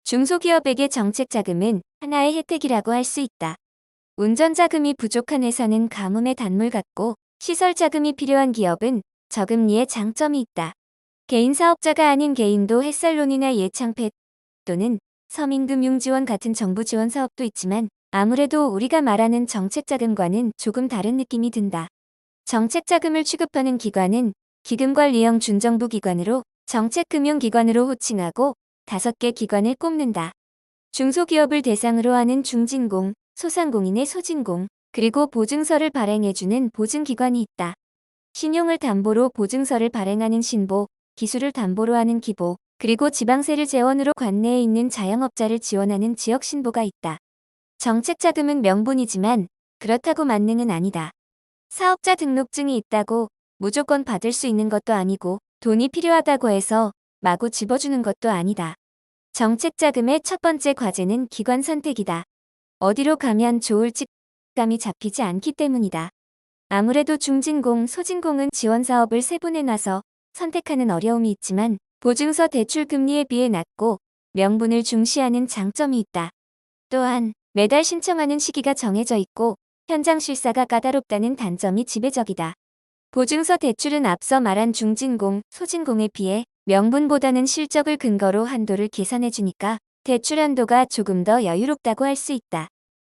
중소기업에게 정책 자금은 하나의 혜택이라고 할 수 있다. 운전 자금이 부족한 회사는 가뭄의 단물 같고, 시설 자금이 필요한 기업은 저금리의 장점이 있다. 개인 사업자가 아닌 개인도 햇살론이나 예창패 또는 서민금융지원 같은 정부 지원 사업도 있지만, 아무래도 우리가 말하는 정책 자금과는 조금 다른 느낌이 든다. 정책 자금을 취급하는 기관은 기금관리형 준정부 기관으로 정책금융기관으로 호칭하고 5개 기관을 꼽는다. 중소기업을 대상으로 하는 중진공, 소상공인의 소진공, 그리고 보증서를 발행해주는 보증기관이 있다. 신용을 담보로 보증서를 발행하는 신보, 기술을 담보로 하는 기보, 그리고 지방세를 재원으로 관내에 있는 자영업자를 지원하는 지역신보가 있다. 정책자금은 명분이지만 그렇다고 만능은 아니다. 사업자 등록증이 있다고 무조건 받을 수 있는 것도 아니고, 돈이 필요하다고 해서 마구 집어주는 것도 아니다. 정책자금의 첫 번째 과제는 기관 선택이다. 어디로 가면 좋을지 감이 잡히지 않기 때문이다. 아무래도 중진공, 소진공은 지원 사업을 세분해 놔서 선택하는 어려움이 있지만, 보증서 대출 금리에 비해 낮고 명분을 중시하는 장점이 있다. 또한 매달 신청하는 시기가 정해져 있고 현장 실사가 까다롭다는 단점이 지배적이다. 보증서 대출은 앞서 말한 중진공, 소진공에 비해 명분보다는 실적을 근거로 한도를 계산해주니까 대출 한도가 조금 더 여유롭다고 할 수 있다.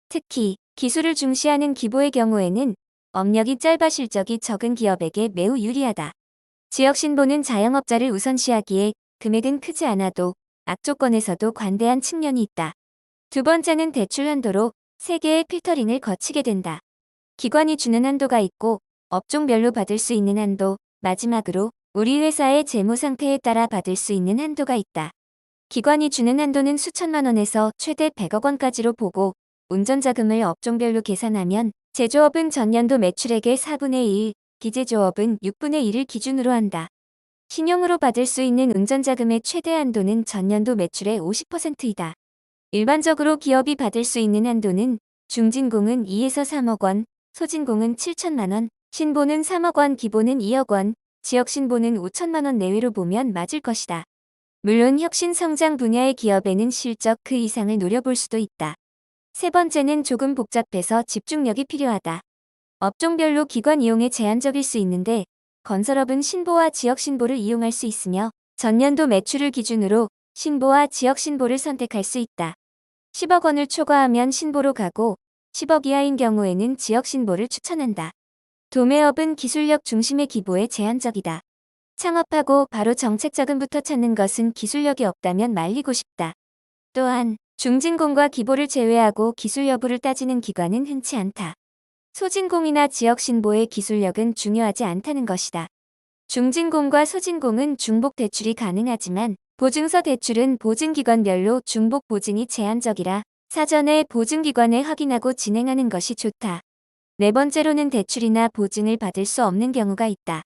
특히 기술을 중시하는 기보의 경우에는 업력이 짧아 실적이 적은 기업에게 매우 유리하다. 지역신보는 자영업자를 우선시하기에 금액은 크지 않아도 악조건에서도 관대한 측면이 있다. 두 번째는 대출 한도로 3개의 필터링을 거치게 된다. 기관이 주는 한도가 있고 업종별로 받을 수 있는 한도, 마지막으로 우리 회사의 재무 상태에 따라 받을 수 있는 한도가 있다. 기관이 주는 한도는 수천만 원에서 최대 100억 원까지로 보고, 운전자금을 업종별로 계산하면 제조업은 전년도 매출액의 4분의 1, 비제조업은 6분의 1을 기준으로 한다. 신용으로 받을 수 있는 운전자금의 최대 한도는 전년도 매출의 50%이다. 일반적으로 기업이 받을 수 있는 한도는 중진공은 2에서 3억 원, 소진공은 7천만 원, 신보는 3억 원, 기보는 2억 원, 지역신보는 5천만 원 내외로 보면 맞을 것이다. 물론 혁신 성장 분야의 기업에는 실적 그 이상을 노려볼 수도 있다. 세 번째는 조금 복잡해서 집중력이 필요하다. 업종별로 기관 이용에 제한적일 수 있는데, 건설업은 신보와 지역신보를 이용할 수 있으며 전년도 매출을 기준으로 신보와 지역신보를 선택할 수 있다. 10억 원을 초과하면 신보로 가고 10억 이하인 경우에는 지역신보를 추천한다. 도매업은 기술력 중심의 기보에 제한적이다. 창업하고 바로 정책자금부터 찾는 것은 기술력이 없다면 말리고 싶다. 또한 중진공과 기보를 제외하고 기술 여부를 따지는 기관은 흔치 않다. 소진공이나 지역신보의 기술력은 중요하지 않다는 것이다. 중진공과 소진공은 중복 대출이 가능하지만 보증서 대출은 보증기관별로 중복 보증이 제한적이라 사전에 보증기관에 확인하고 진행하는 것이 좋다. 네 번째로는 대출이나 보증을 받을 수 없는 경우가 있다.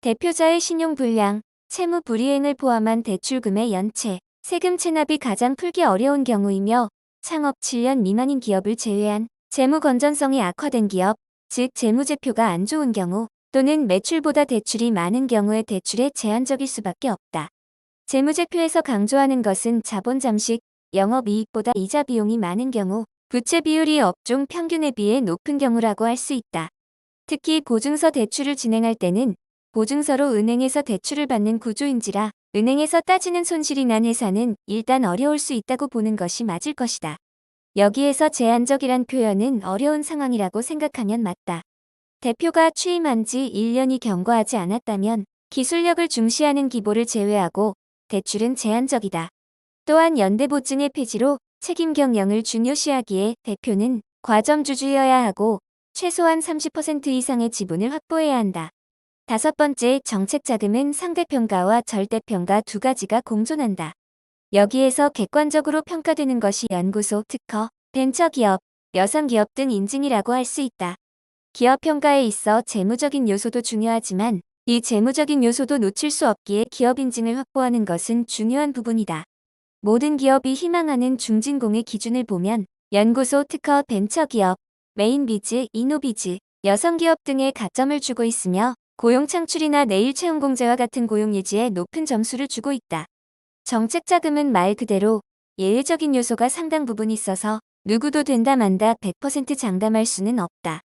대표자의 신용불량, 채무 불이행을 포함한 대출금의 연체, 세금 체납이 가장 풀기 어려운 경우이며, 창업 7년 미만인 기업을 제외한 재무 건전성이 악화된 기업, 즉 재무제표가 안 좋은 경우, 또는 매출보다 대출이 많은 경우에 대출에 제한적일 수밖에 없다. 재무제표에서 강조하는 것은 자본 잠식, 영업이익보다 이자 비용이 많은 경우, 부채 비율이 업종 평균에 비해 높은 경우라고 할 수 있다. 특히 보증서 대출을 진행할 때는 보증서로 은행에서 대출을 받는 구조인지라 은행에서 따지는 손실이 난 회사는 일단 어려울 수 있다고 보는 것이 맞을 것이다. 여기에서 제한적이란 표현은 어려운 상황이라고 생각하면 맞다. 대표가 취임한 지 1년이 경과하지 않았다면 기술력을 중시하는 기보를 제외하고 대출은 제한적이다. 또한 연대보증의 폐지로 책임 경영을 중요시하기에 대표는 과점주주여야 하고 최소한 30% 이상의 지분을 확보해야 한다. 다섯 번째, 정책자금은 상대평가와 절대평가 두 가지가 공존한다. 여기에서 객관적으로 평가되는 것이 연구소, 특허, 벤처기업, 여성기업 등 인증이라고 할 수 있다. 기업평가에 있어 재무적인 요소도 중요하지만 이 재무적인 요소도 놓칠 수 없기에 기업 인증을 확보하는 것은 중요한 부분이다. 모든 기업이 희망하는 중진공의 기준을 보면 연구소, 특허, 벤처기업, 메인비즈, 이노비즈, 여성기업 등에 가점을 주고 있으며 고용 창출이나 내일 채용공제와 같은 고용 유지에 높은 점수를 주고 있다. 정책자금은 말 그대로 예외적인 요소가 상당 부분 있어서 누구도 된다 만다 100% 장담할 수는 없다.